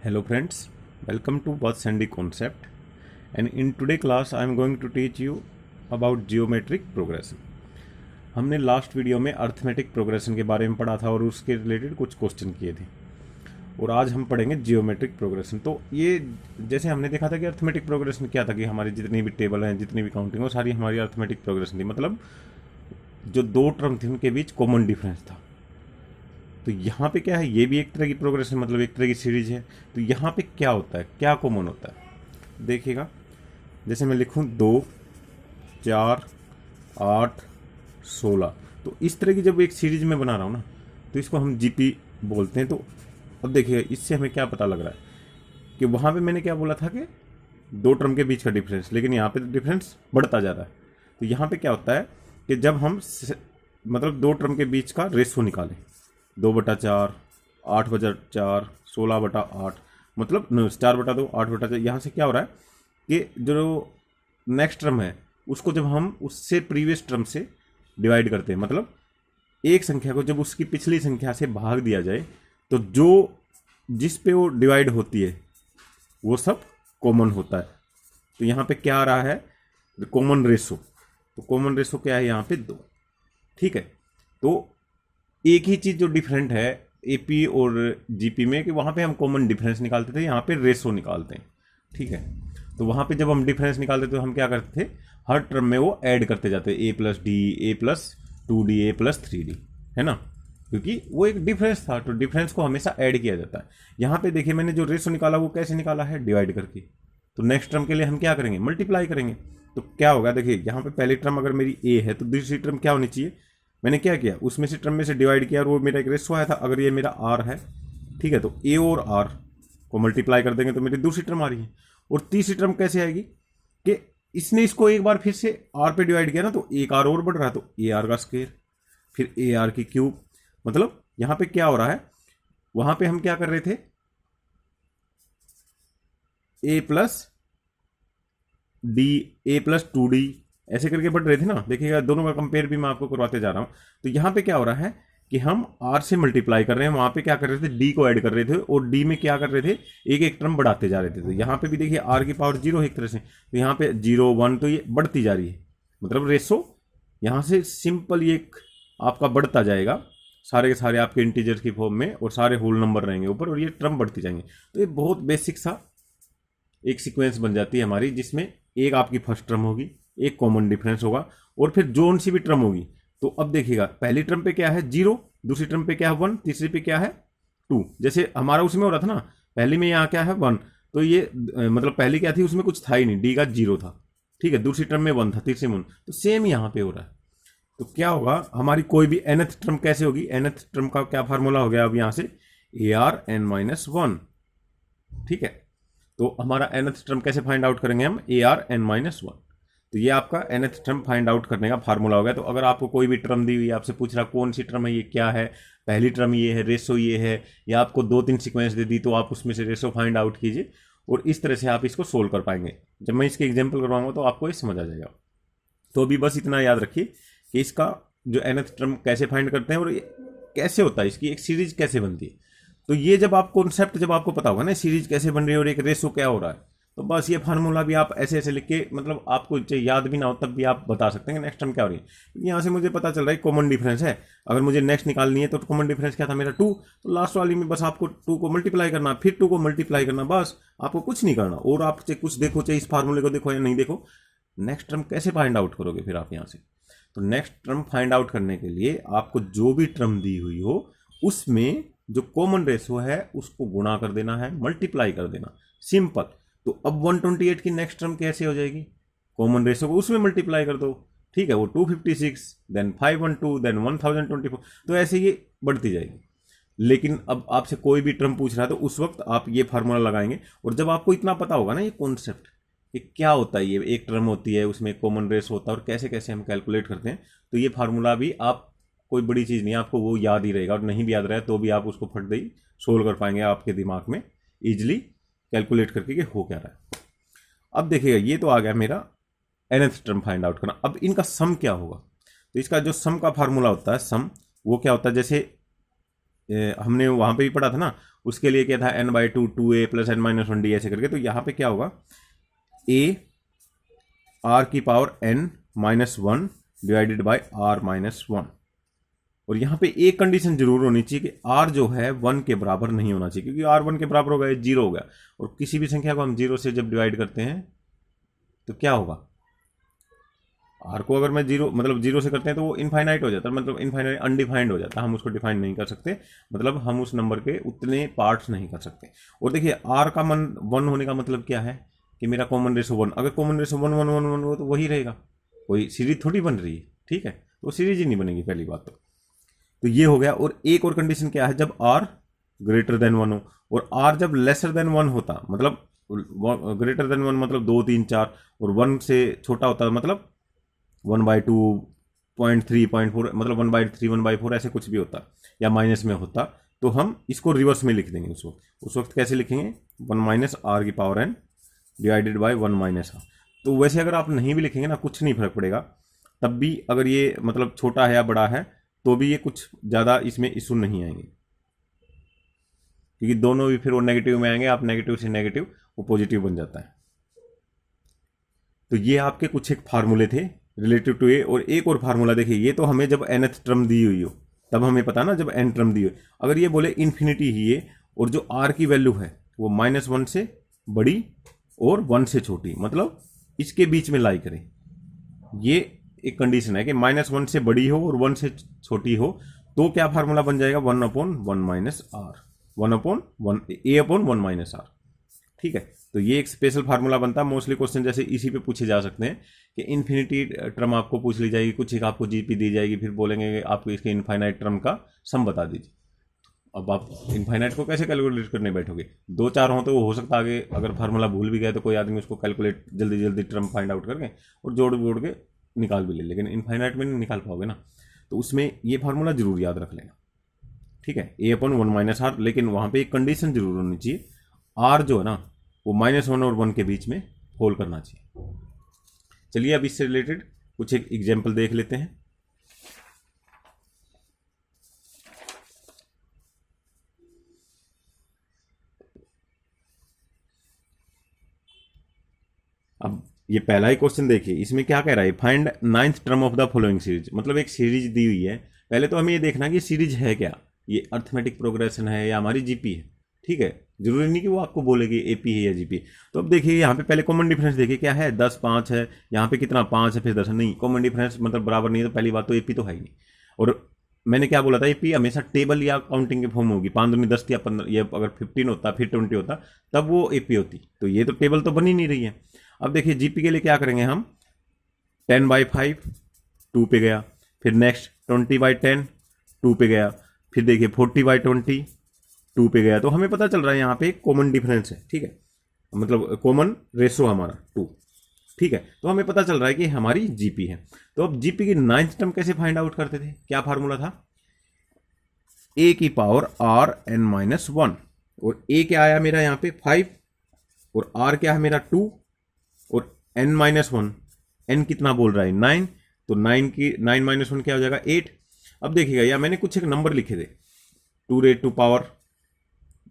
Hello friends, welcome to Buzz Sandy Concept, and in today class I am going to teach you about geometric progression. हमने last video में arithmetic progression के बारे में पढ़ा था और उसके रिलेटेड कुछ क्वेश्चन किए थे, और आज हम पढ़ेंगे जियोमेट्रिक प्रोग्रेशन। तो ये जैसे हमने देखा था कि अर्थमेटिक प्रोग्रेशन क्या था कि हमारी जितनी भी टेबल हैं, जितनी भी काउंटिंग, वो सारी हमारी अर्थमेटिक प्रोग्रेशन थी। मतलब जो दो टर्म थी उनके बीच कॉमन डिफरेंस था। तो यहाँ पे क्या है, ये भी एक तरह की प्रोग्रेशन, मतलब एक तरह की सीरीज है। तो यहाँ पे क्या होता है, क्या कॉमन होता है, देखिएगा। जैसे मैं लिखूँ 2, 4, 8, 16, तो इस तरह की जब एक सीरीज में बना रहा हूँ ना, तो इसको हम जीपी बोलते हैं। तो अब देखिए इससे हमें क्या पता लग रहा है कि वहाँ पे मैंने क्या बोला था कि दो टर्म के बीच का डिफरेंस, लेकिन यहाँ पे तो डिफरेंस बढ़ता जा रहा है। तो यहाँ पे क्या होता है कि जब हम मतलब दो टर्म के बीच का रेशो निकालें, 2/4, 8/4, 16/8, मतलब 4/2, 8/4, यहाँ से क्या हो रहा है कि जो नेक्स्ट टर्म है उसको जब हम उससे प्रीवियस टर्म से डिवाइड करते हैं, मतलब एक संख्या को जब उसकी पिछली संख्या से भाग दिया जाए, तो जो जिस पे वो डिवाइड होती है वो सब कॉमन होता है। तो यहाँ पे क्या आ रहा है, कॉमन रेशो। तो कॉमन रेशो क्या है यहाँ पे 2, ठीक है। तो एक ही चीज़ जो डिफरेंट है एपी और जीपी में कि वहाँ पे हम कॉमन डिफरेंस निकालते थे, यहाँ पे रेशो निकालते हैं, ठीक है। तो वहाँ पे जब हम डिफरेंस निकालते थे तो हम क्या करते थे, हर टर्म में वो ऐड करते जाते, a+d, a+2d, a+3d, है ना, क्योंकि वो एक डिफरेंस था। तो डिफरेंस को हमेशा ऐड किया जाता है। यहाँ पे देखिए मैंने जो रेशो निकाला वो कैसे निकाला है, डिवाइड करके। तो नेक्स्ट टर्म के लिए हम क्या करेंगे, मल्टीप्लाई करेंगे। तो क्या होगा, देखिए यहाँ पे पहली टर्म अगर मेरी a है तो दूसरी टर्म क्या होनी चाहिए, मैंने क्या किया, उसमें से टर्म में से डिवाइड किया और वो मेरा एक रेशो आया था। अगर ये मेरा r है, ठीक है, तो a और r को मल्टीप्लाई कर देंगे तो मेरी दूसरी टर्म आ रही है। और तीसरी टर्म कैसे आएगी कि इसने इसको एक बार फिर से r पे डिवाइड किया ना, तो एक r और बढ़ रहा है, तो ar का स्क्वायर, फिर ar की क्यूब। मतलब यहाँ पे क्या हो रहा है, वहां पे हम क्या कर रहे थे, a+2d ऐसे करके बढ़ रहे थे ना। देखिएगा दोनों का कंपेयर भी मैं आपको करवाते जा रहा हूं। तो यहाँ पे क्या हो रहा है कि हम r से मल्टीप्लाई कर रहे हैं, वहां पे क्या कर रहे थे, d को ऐड कर रहे थे, और d में क्या कर रहे थे, एक एक टर्म बढ़ाते जा रहे थे। तो यहाँ पे भी देखिए r की पावर 0 है एक तरह से, तो यहाँ पे 0, 1, तो ये बढ़ती जा रही है। मतलब रेशो यहाँ से सिंपल ये आपका बढ़ता जाएगा, सारे के सारे आपके इंटीजर की फॉर्म में, और सारे होल नंबर रहेंगे ऊपर, और ये टर्म बढ़ती जाएंगे। तो ये बहुत बेसिक सा एक सीक्वेंस बन जाती है हमारी, जिसमें एक आपकी फर्स्ट टर्म होगी, एक कॉमन डिफरेंस होगा, और फिर जोन सी भी टर्म होगी। तो अब देखिएगा पहली टर्म पे क्या है 0, दूसरी टर्म पे क्या है 1, तीसरी पे क्या है 2। जैसे हमारा उसमें हो रहा था ना, पहली में यहाँ क्या है 1, तो ये मतलब पहली क्या थी, उसमें कुछ था ही नहीं, डी का 0 था, ठीक है। दूसरी टर्म में 1 था, तीसरी में 1, तो सेम यहाँ पे हो रहा है। तो क्या होगा, हमारी कोई भी nth टर्म कैसे होगी, nth टर्म का क्या फार्मूला हो गया अब यहाँ से, ARn-1, ठीक है। तो हमारा nth टर्म कैसे फाइंड आउट करेंगे हम, ARn-1। तो ये आपका nth टर्म फाइंड आउट करने का फार्मूला हो गया। तो अगर आपको कोई भी टर्म दी हुई है, आपसे पूछ रहा कौन सी टर्म है, ये क्या है, पहली टर्म ये है, रेशो ये है, या आपको 2-3 सीक्वेंस दे दी, तो आप उसमें से रेशो फाइंड आउट कीजिए, और इस तरह से आप इसको सोल्व कर पाएंगे। जब मैं इसके एग्जाम्पल करवाऊंगा तो आपको ये समझ आ जाएगा। तो अभी बस इतना याद रखिए कि इसका जो nth टर्म कैसे फाइंड करते हैं और कैसे होता है, इसकी एक सीरीज कैसे बनती है। तो ये जब आप कॉन्सेप्ट जब आपको पता होगा ना, सीरीज कैसे बन रही है और एक रेशो क्या हो रहा है, तो बस ये फार्मूला भी आप ऐसे ऐसे लिख के, मतलब आपको याद भी ना हो तब भी आप बता सकते हैं कि नेक्स्ट टर्म क्या हो रही है। क्योंकि यहाँ से मुझे पता चल रहा है कॉमन डिफरेंस है, अगर मुझे नेक्स्ट निकालनी है तो कॉमन डिफरेंस क्या था मेरा 2, तो लास्ट वाली में बस आपको 2 को मल्टीप्लाई करना, फिर 2 को मल्टीप्लाई करना, बस आपको कुछ नहीं करना। और आप चाहे कुछ देखो, चाहे इस फार्मूले को देखो या नहीं देखो, नेक्स्ट टर्म कैसे फाइंड आउट करोगे फिर आप यहाँ से। तो नेक्स्ट टर्म फाइंड आउट करने के लिए आपको जो भी टर्म दी हुई हो उसमें जो कॉमन रेशो है उसको गुणा कर देना है, मल्टीप्लाई कर देना, सिंपल। तो अब 128 की नेक्स्ट टर्म कैसे हो जाएगी, कॉमन रेशो को उसमें मल्टीप्लाई कर दो, ठीक है। वो 256, देन 512, देन 1024, तो ऐसे ये बढ़ती जाएगी। लेकिन अब आपसे कोई भी टर्म पूछ रहा है तो उस वक्त आप ये फार्मूला लगाएंगे। और जब आपको इतना पता होगा ना ये कॉन्सेप्ट कि क्या होता है, ये एक टर्म होती है, उसमें कॉमन रेस होता है, और कैसे कैसे हम कैलकुलेट करते हैं, तो ये फार्मूला भी आप कोई बड़ी चीज़ नहीं है, आपको वो याद ही रहेगा। और नहीं भी याद रहे तो भी आप उसको फट दे सोल्व कर पाएंगे आपके दिमाग में ईजिली कैलकुलेट करके कि हो क्या रहा है। अब देखिएगा ये तो आ गया मेरा nth टर्म फाइंड आउट करना। अब इनका सम क्या होगा, तो इसका जो सम का फार्मूला होता है, सम वो क्या होता है, जैसे हमने वहाँ पे भी पढ़ा था ना, उसके लिए क्या था n/2 2a प्लस n-1d ऐसे करके। तो यहाँ पे क्या होगा a r की power n-1 divided by r-1। और यहाँ पे एक कंडीशन जरूर होनी चाहिए कि r जो है 1 के बराबर नहीं होना चाहिए, क्योंकि r 1 के बराबर होगा 0 हो गया। और किसी भी संख्या को हम 0 से जब डिवाइड करते हैं तो क्या होगा, r को अगर मैं 0 से करते हैं तो वो इनफाइनाइट हो जाता है, मतलब इनफाइनाइट अनडिफाइंड हो जाता है, हम उसको डिफाइन नहीं कर सकते, मतलब हम उस नंबर के उतने पार्ट्स नहीं कर सकते। और देखिए r का 1 होने का मतलब क्या है कि मेरा कॉमन रेशो 1, अगर कॉमन रेशो 1 1 1 1 हो तो वही रहेगा, कोई सीरीज थोड़ी बन रही है, ठीक है, तो सीरीज ही नहीं बनेगी पहली बात तो ये हो गया। और एक और कंडीशन क्या है, जब r ग्रेटर देन 1 हो, और r जब लेसर देन 1 होता, मतलब ग्रेटर देन 1 मतलब 2 3 4, और 1 से छोटा होता मतलब 1/2 0.3 0.4, मतलब 1/3 1/4 ऐसे कुछ भी होता, या माइनस में होता, तो हम इसको रिवर्स में लिख देंगे। उस वक्त कैसे लिखेंगे, 1 - r की power n divided by 1 - r। तो वैसे अगर आप नहीं भी लिखेंगे ना, कुछ नहीं फर्क पड़ेगा, तब भी अगर ये मतलब छोटा है या बड़ा है तो भी ये कुछ ज़्यादा इसमें इशू नहीं आएंगे, क्योंकि दोनों भी फिर वो नेगेटिव में आएंगे, आप नेगेटिव से नेगेटिव वो पॉजिटिव बन जाता है। तो ये आपके कुछ एक फार्मूले थे रिलेटिव टू ए। और एक और फार्मूला देखिए, ये तो हमें जब nth टर्म दी हुई हो तब हमें पता ना, जब n टर्म दी हो, अगर ये बोले इन्फिनिटी ही है और जो r की वैल्यू है वो -1 से बड़ी और 1 से छोटी, मतलब इसके बीच में लाई करें, ये एक कंडीशन है कि -1 से बड़ी हो और 1 से छोटी हो, तो क्या फार्मूला बन जाएगा, 1/1 - r, 1/1 a/1 - r, ठीक है। तो ये एक स्पेशल फार्मूला बनता है। मोस्टली क्वेश्चन जैसे इसी पे पूछे जा सकते हैं कि इन्फिनिटी टर्म आपको पूछ ली जाएगी, कुछ एक आपको जीपी दी जाएगी, फिर बोलेंगे कि आपको इसके इनफाइनाइट टर्म का सम बता दीजिए। अब आप इनफाइनाइट को कैसे कैलकुलेट करने बैठोगे, 2 4 हो तो हो सकता है आगे अगर फार्मूला भूल भी गए तो कोई आदमी उसको कैलकुलेट जल्दी जल्दी टर्म फाइंड आउट करके और जोड़ के निकाल भी ले, लेकिन इनफाइनाइट में नहीं निकाल पाओगे ना। तो उसमें ये फार्मूला जरूर याद रख लेना, ठीक है, a/1 - r। लेकिन वहाँ पे एक कंडीशन जरूर होनी चाहिए, r जो है ना वो -1 और 1 के बीच में होल करना चाहिए। चलिए अब इससे रिलेटेड कुछ एक एग्जाम्पल देख लेते हैं। अब ये पहला ही क्वेश्चन देखिए, इसमें क्या कह रहा है, find 9th term of the following series, मतलब एक सीरीज दी हुई है। पहले तो हमें ये देखना कि सीरीज है क्या, ये अर्थमेटिक प्रोग्रेशन है या हमारी जीपी है, ठीक है, जरूरी नहीं कि वो आपको बोलेगी एपी है या जीपी। तो अब देखिए यहाँ पे पहले कॉमन डिफरेंस देखिए क्या है, 10 5 है, यहाँ पे कितना 5 है फिर 10 नहीं, कॉमन डिफरेंस मतलब बराबर नहीं है, तो पहली बात तो एपी तो है ही नहीं। और मैंने क्या बोला था, एपी हमेशा टेबल या काउंटिंग के फॉर्म होगी, 5 दूनी 10 या 15, ये अगर 15 होता फिर 20 होता तब वो एपी होती, तो ये तो टेबल तो बन ही नहीं रही है। अब देखिए जीपी के लिए क्या करेंगे हम, 10/5 2 पे गया, फिर नेक्स्ट 20/10 2 पे गया, फिर देखिए 40/20 2 पे गया। तो हमें पता चल रहा है यहाँ पे कॉमन डिफरेंस है, ठीक है, मतलब कॉमन रेशो हमारा 2, ठीक है। तो हमें पता चल रहा है कि हमारी जीपी है। तो अब जीपी की 9th टर्म कैसे फाइंड आउट करते थे, क्या फार्मूला था, a की पावर r(n-1), और a क्या आया मेरा यहाँ पे 5, और r क्या है मेरा 2, और n-1, n कितना बोल रहा है 9, तो 9 - 1 क्या हो जाएगा 8। अब देखिएगा या मैंने कुछ एक नंबर लिखे थे, 2 to power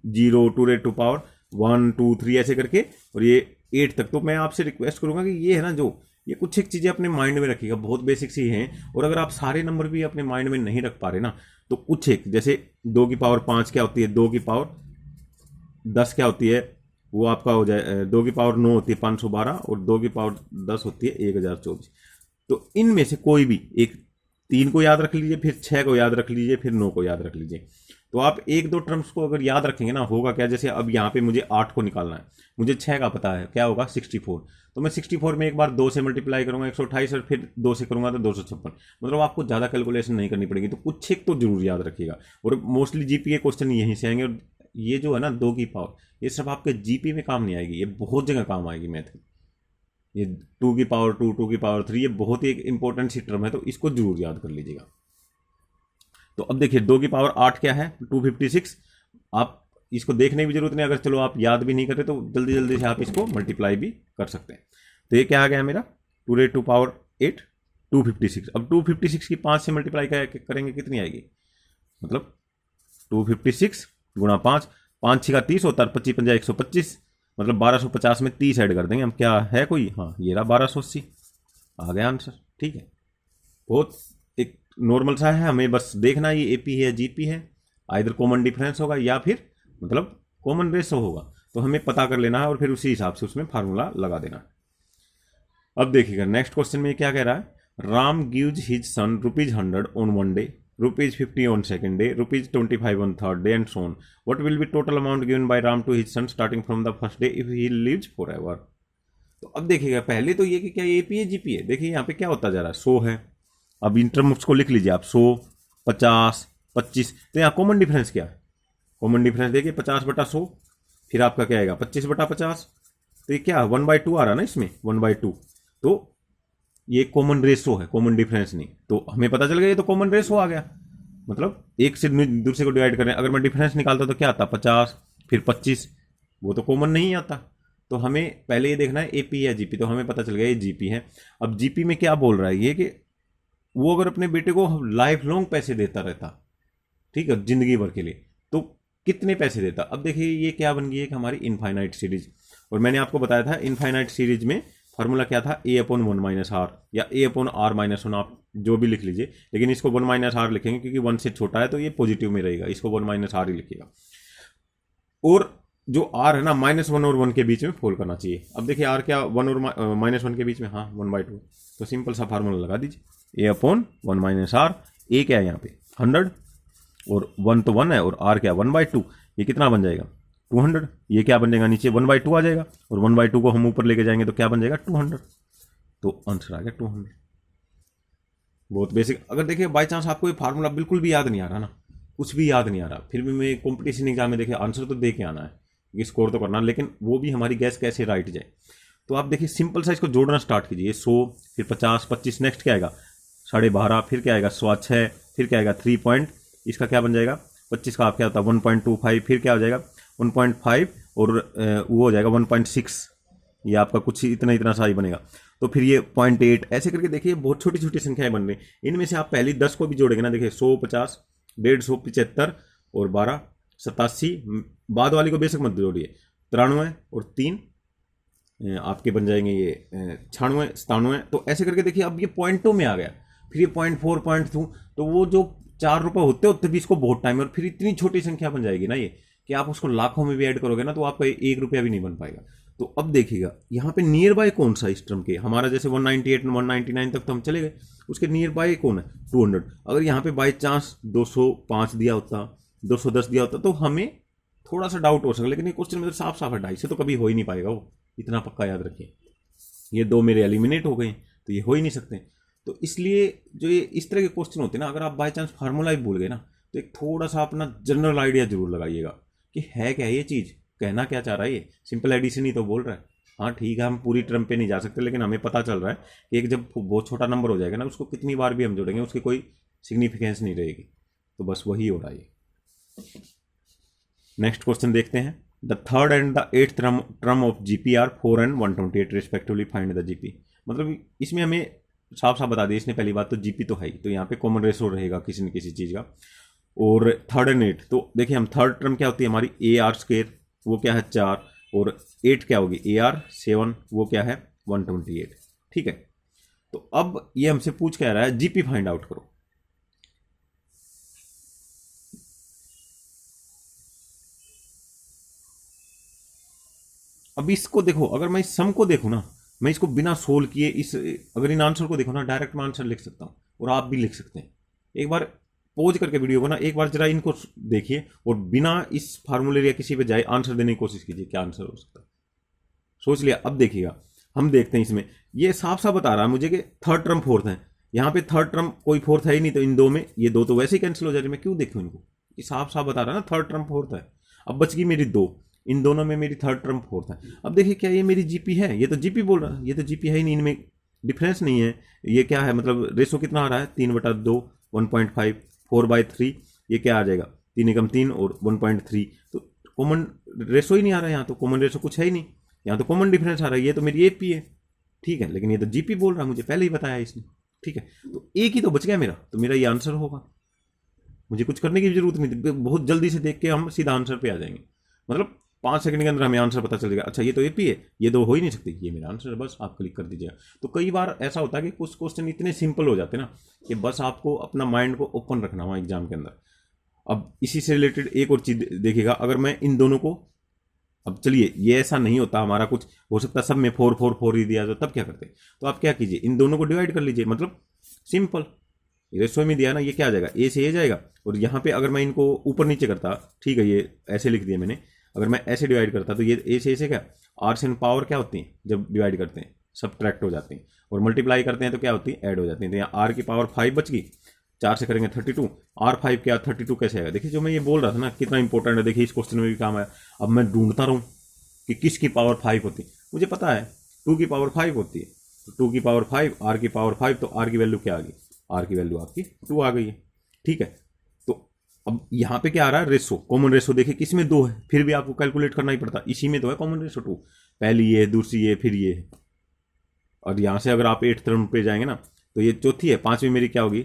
0, 2 to power 1 2 3 ऐसे करके, और ये 8 तक। तो मैं आपसे रिक्वेस्ट करूंगा कि ये है ना, जो ये कुछ एक चीज़ें अपने माइंड में रखिएगा, बहुत बेसिक सी हैं। और अगर आप सारे नंबर भी अपने माइंड में नहीं रख पा रहे ना, तो कुछ एक जैसे 2 की पावर 5 क्या होती है, 2 की पावर 10 क्या होती है, वो आपका हो जाए 2 की पावर 9 होती है 512, और 2 की पावर 10 होती है 1024। तो इनमें से कोई भी एक, 3 को याद रख लीजिए, फिर 6 को याद रख लीजिए, फिर 9 को याद रख लीजिए। तो आप 1-2 टर्म्स को अगर याद रखेंगे ना, होगा क्या, जैसे अब यहाँ पे मुझे 8 को निकालना है, मुझे 6 का पता है, क्या होगा 64। तो मैं 64 में एक बार 2 से मल्टीप्लाई करूंगा 128, और फिर 2 से करूंगा तो 256, मतलब आपको ज़्यादा कैलकुलेशन नहीं करनी पड़ेगी। तो कुछ एक तो जरूर याद रखिएगा, और मोस्टली जीपी के क्वेश्चन यहीं से आएंगे। और ये जो है ना 2 की पावर, ये सब आपके जीपी में काम नहीं आएगी, ये बहुत जगह काम आएगी मैथ में। ये 2 की पावर 2, 2 की पावर 3, ये बहुत ही एक इंपॉर्टेंट सी टर्म है, तो इसको जरूर याद कर लीजिएगा। तो अब देखिए 2 की पावर 8 क्या है 256, आप इसको देखने की जरूरत नहीं, अगर चलो आप याद भी नहीं करते तो जल्दी जल्दी से आप इसको मल्टीप्लाई भी कर सकते हैं। तो ये क्या आ गया मेरा 2 to power 8 256। अब 256 की 5 से मल्टीप्लाई करेंगे कितनी आएगी, मतलब 256 गुणा 5, 5 6 का 30 होता है, 25 पंजा 125, मतलब 1250 में 30 ऐड कर देंगे हम। क्या है कोई, हाँ ये रहा 1280, आ गया आंसर। ठीक है, बहुत एक नॉर्मल सा है, हमें बस देखना ये एपी है जीपी है, आइदर कॉमन डिफरेंस होगा या फिर मतलब कॉमन रेशो होगा, तो हमें पता कर लेना है और फिर उसी हिसाब से उसमें फार्मूला लगा देना है। अब देखिएगा नेक्स्ट क्वेश्चन में क्या कह रहा है, Ram gives his son ₹100 on one day, ₹50 on second day, ₹25 on third day and so on. What will be total amount given by Ram to his son starting from the first day if he lives forever. तो अब देखिएगा पहले तो ये कि क्या AP है GP है, देखिए यहाँ पे क्या होता जा रहा है, 100 है, अब इन टर्म्स को लिख लीजिए आप, 100 50 25, तो यहाँ कॉमन डिफरेंस क्या है, कॉमन डिफरेंस देखिए 50/100, फिर आपका क्या आएगा 25/50, तो ये क्या 1/2 आ रहा है ना इसमें, 1/2, तो ये कॉमन रेशो है, कॉमन डिफरेंस नहीं, तो हमें पता चल गया ये तो कॉमन रेशो आ गया, मतलब एक से दूसरे को डिवाइड करें, अगर मैं डिफरेंस निकालता तो क्या आता 50 फिर 25, वो तो कॉमन नहीं आता, तो हमें पहले ये देखना है एपी या जीपी, तो हमें पता चल गया ये जीपी है। अब जीपी में क्या बोल रहा है ये कि वो अगर अपने बेटे को लाइफ लॉन्ग पैसे देता रहता, ठीक है, जिंदगी भर के लिए, तो कितने पैसे देता। अब देखिए ये क्या बन गई है हमारी इनफाइनाइट सीरीज, और मैंने आपको बताया था इनफाइनाइट सीरीज में फार्मूला क्या था, a/1 - r या a/r-1, आप जो भी लिख लीजिए, लेकिन इसको 1 - r लिखेंगे क्योंकि 1 से छोटा है तो ये पॉजिटिव में रहेगा, इसको 1 - r ही लिखिएगा। और जो r है ना -1 और 1 के बीच में फोल्ड करना चाहिए। अब देखिए r क्या 1 और -1 के बीच में, हाँ 1/2, तो सिंपल सा फार्मूला लगा दीजिए, a/1 - r, a क्या है यहाँ पे 100 और 1 तो 1 है और r क्या 1/2, ये कितना बन जाएगा 200, ये क्या बन जाएगा नीचे 1/2 आ जाएगा, और 1/2 को हम ऊपर लेके जाएंगे तो क्या बन जाएगा 200, तो आंसर आ गया 200। बहुत बेसिक। अगर देखिए बाई चांस आपको ये फार्मूला बिल्कुल भी याद नहीं आ रहा ना, कुछ भी याद नहीं आ रहा, फिर भी मैं कॉम्पिटिशन एग्जाम में देखिए आंसर तो दे के आना है, स्कोर तो करना, लेकिन वो भी हमारी गैस कैसे राइट जाए, तो आप देखिए सिंपल सा इसको जोड़ना स्टार्ट कीजिए, 100 फिर 50 25, नेक्स्ट क्या आएगा 12.5, फिर क्या आएगा 6.25, फिर क्या आएगा 3 पॉइंट, इसका क्या बन जाएगा 25 का आप क्या होता है 1.25, फिर क्या हो जाएगा 1.5 और वो हो जाएगा 1.6, ये आपका कुछ इतना सा ही बनेगा, तो फिर ये 0.8, ऐसे करके देखिए बहुत छोटी छोटी संख्याएं बन रही, इनमें से आप पहली 10 को भी जोड़ेंगे ना, देखिए 100 50 150 75 और 12 87, बाद वाली को बेशक मत जोड़िए, 93 और 3 आपके बन जाएंगे ये 96 97, तो ऐसे करके देखिए अब ये पॉइंटों में आ गया, फिर ये 0.4 0.2, तो वो जो 4 रुपये होते होते भी इसको बहुत टाइम है, और फिर इतनी छोटी संख्या बन जाएगी ना ये कि आप उसको लाखों में भी ऐड करोगे ना तो आपका 1 रुपया भी नहीं बन पाएगा। तो अब देखिएगा यहाँ पे नियर बाय कौन सा इस टर्म के, हमारा जैसे 198 199 तक तो हम चले गए, उसके नियर बाय कौन है 200, अगर यहाँ पे बाई चांस 205 दिया होता 210 दिया होता तो हमें थोड़ा सा डाउट हो सकता, लेकिन ये क्वेश्चन में तो साफ साफ है 250 तो कभी हो ही नहीं पाएगा, वो इतना पक्का याद रखिए। ये 2 मेरे एलिमिनेट हो गए तो ये हो ही नहीं सकते, तो इसलिए जो ये इस तरह के क्वेश्चन होते हैं ना, अगर आप बाई चांस फार्मूला ही भूल गए ना तो एक थोड़ा सा अपना जनरल आइडिया जरूर लगाइएगा कि है क्या ये चीज़, कहना क्या चाह रहा है, ये सिंपल एडिशन ही तो बोल रहा है। हाँ ठीक है हम पूरी टर्म पे नहीं जा सकते, लेकिन हमें पता चल रहा है कि एक जब बहुत छोटा नंबर हो जाएगा ना उसको कितनी बार भी हम जोड़ेंगे उसकी कोई सिग्निफिकेंस नहीं रहेगी, तो बस वही हो रहा है। नेक्स्ट क्वेश्चन देखते हैं, the third and the eighth term of GP are 4 and 128 respectively, find the GP. मतलब इसमें हमें साफ साफ बता दिया इसने, पहली बात तो जीपी तो है ही, तो यहाँ पे कॉमन रेशो रहेगा किसी न किसी चीज़ का, और थर्ड एंड 8, तो देखिए हम थर्ड टर्म क्या होती है हमारी AR², वो क्या है 4, और 8 क्या होगी AR7, वो क्या है 128, ठीक है। तो अब ये हमसे पूछ क्या रहा है, जीपी फाइंड आउट करो। अब इसको देखो, अगर मैं इस सम को देखूँ ना, मैं इसको बिना सोल्व किए अगर इन आंसर को देखो ना, डायरेक्ट मैं आंसर लिख सकता हूँ, और आप भी लिख सकते हैं। एक बार पॉज करके वीडियो को ना एक बार जरा इनको देखिए, और बिना इस फार्मूले या किसी पे जाए आंसर देने की कोशिश कीजिए, क्या आंसर हो सकता है सोच लिया। अब देखिएगा हम देखते हैं इसमें, ये साफ साफ बता रहा है मुझे कि थर्ड टर्म फोर्थ है, यहाँ पे थर्ड टर्म कोई फोर्थ है ही नहीं, तो इन दो में ये दो तो वैसे ही कैंसिल हो जा रही, मैं क्यों देखूँ इनको, ये साफ साफ बता रहा है ना थर्ड टर्म फोर्थ है। अब बच गई मेरी 2, इन दोनों में मेरी थर्ड टर्म फोर्थ है। अब देखिए क्या ये मेरी जीपी है, ये तो जीपी बोल रहा है, ये तो जीपी है ही नहीं, इनमें डिफरेंस नहीं है। ये क्या है, मतलब रेशो कितना आ रहा है 3/2 1.5 4/3, ये क्या आ जाएगा 3 एकम 3 और 1.3, तो कॉमन रेशो ही नहीं आ रहा है, यहाँ तो कॉमन रेशो कुछ है ही नहीं, यहाँ तो कॉमन डिफरेंस आ रहा है, ये तो मेरी एपी है, ठीक है, लेकिन ये तो जीपी बोल रहा है, मुझे पहले ही बताया इसने, ठीक है, तो एक ही तो बच गया मेरा, तो मेरा ये आंसर होगा। मुझे कुछ करने की भी जरूरत नहीं थी, बहुत जल्दी से देख के हम सीधा आंसर पे आ जाएंगे। मतलब 5 सेकंड के अंदर हमें आंसर पता चल जाएगा, अच्छा ये तो एपी है, ये तो हो ही नहीं सकती, ये मेरा आंसर है, बस आप क्लिक कर दीजिएगा। तो कई बार ऐसा होता है कि कुछ क्वेश्चन इतने सिंपल हो जाते हैं ना कि बस आपको अपना माइंड को ओपन रखना हुआ एग्जाम के अंदर। अब इसी से रिलेटेड एक और चीज देखिएगा, अगर मैं इन दोनों को, अब चलिए ये ऐसा नहीं होता, हमारा कुछ हो सकता है सब में 4 4 4 ही दिया, तो तब क्या करते? तो आप क्या कीजिए, इन दोनों को डिवाइड कर लीजिए, मतलब सिंपल रेशो में दिया ना, ये क्या आ जाएगा, ए से ए जाएगा। और यहाँ पे अगर मैं इनको ऊपर नीचे करता, ठीक है ये ऐसे लिख दिया मैंने, अगर मैं ऐसे डिवाइड करता तो ये ए से क्या, आर से पावर क्या होती है जब डिवाइड करते हैं, सब्ट्रैक्ट हो जाती हैं, और मल्टीप्लाई करते हैं तो क्या होती है, ऐड हो जाती है। तो यहाँ आर की पावर 5 बच गई, 4 से करेंगे 32, आर 5 क्या 32 कैसे आएगा? देखिए जो मैं ये बोल रहा था ना कितना इंपॉर्टेंट है, देखिए इस क्वेश्चन में भी काम आया। अब मैं ढूंढता रहूँ कि किसकी पावर 5 होती है, मुझे पता है 2 की पावर 5 होती है, तो 2 की पावर 5, आर की पावर 5, तो आर की वैल्यू क्या आ गई, आर की वैल्यू आपकी 2 आ गई है, ठीक है। तो अब यहाँ पे क्या आ रहा है, रेशो, कॉमन रेशो देखिए किस में 2 है, फिर भी आपको कैलकुलेट करना ही पड़ता, इसी में तो है कॉमन रेशो 2, पहली ये है, दूसरी ये, फिर ये है। और यहाँ से अगर आप 8th राउंड पे जाएंगे ना, तो ये चौथी है, 5वीं मेरी क्या होगी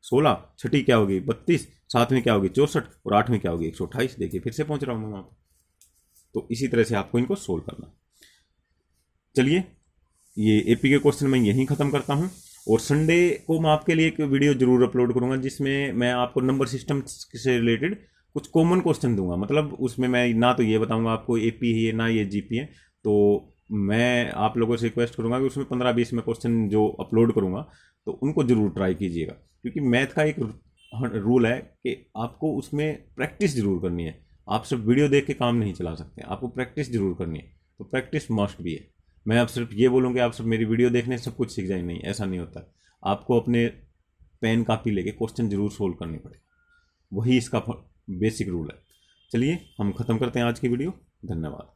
16, छठी क्या होगी 32, 7वीं क्या होगी 64, और 8वीं क्या होगी 128। देखिए फिर से पहुंच रहा हूँ मैं वहां पर। तो इसी तरह से आपको इनको सोल्व करना। चलिए ये एपी के क्वेश्चन मैं यहीं खत्म करता हूँ, और संडे को मैं आपके लिए एक वीडियो जरूर अपलोड करूंगा जिसमें मैं आपको नंबर सिस्टम से रिलेटेड कुछ कॉमन क्वेश्चन दूंगा। मतलब उसमें मैं ना तो ये बताऊंगा आपको एपी है ना ये जीपी है, तो मैं आप लोगों से रिक्वेस्ट करूंगा कि उसमें 15-20 में क्वेश्चन जो अपलोड करूंगा तो उनको जरूर ट्राई कीजिएगा, क्योंकि मैथ का एक रूल है कि आपको उसमें प्रैक्टिस जरूर करनी है। आप सिर्फ वीडियो देख के काम नहीं चला सकते, आपको प्रैक्टिस जरूर करनी है, तो प्रैक्टिस मस्ट भी है। मैं अब सिर्फ ये बोलूँगा आप सिर्फ मेरी वीडियो देखने से सब कुछ सीख जाए, नहीं, ऐसा नहीं होता। आपको अपने पेन कापी लेके क्वेश्चन जरूर सोल्व करने पड़ेगा, वही इसका बेसिक रूल है। चलिए हम खत्म करते हैं आज की वीडियो, धन्यवाद।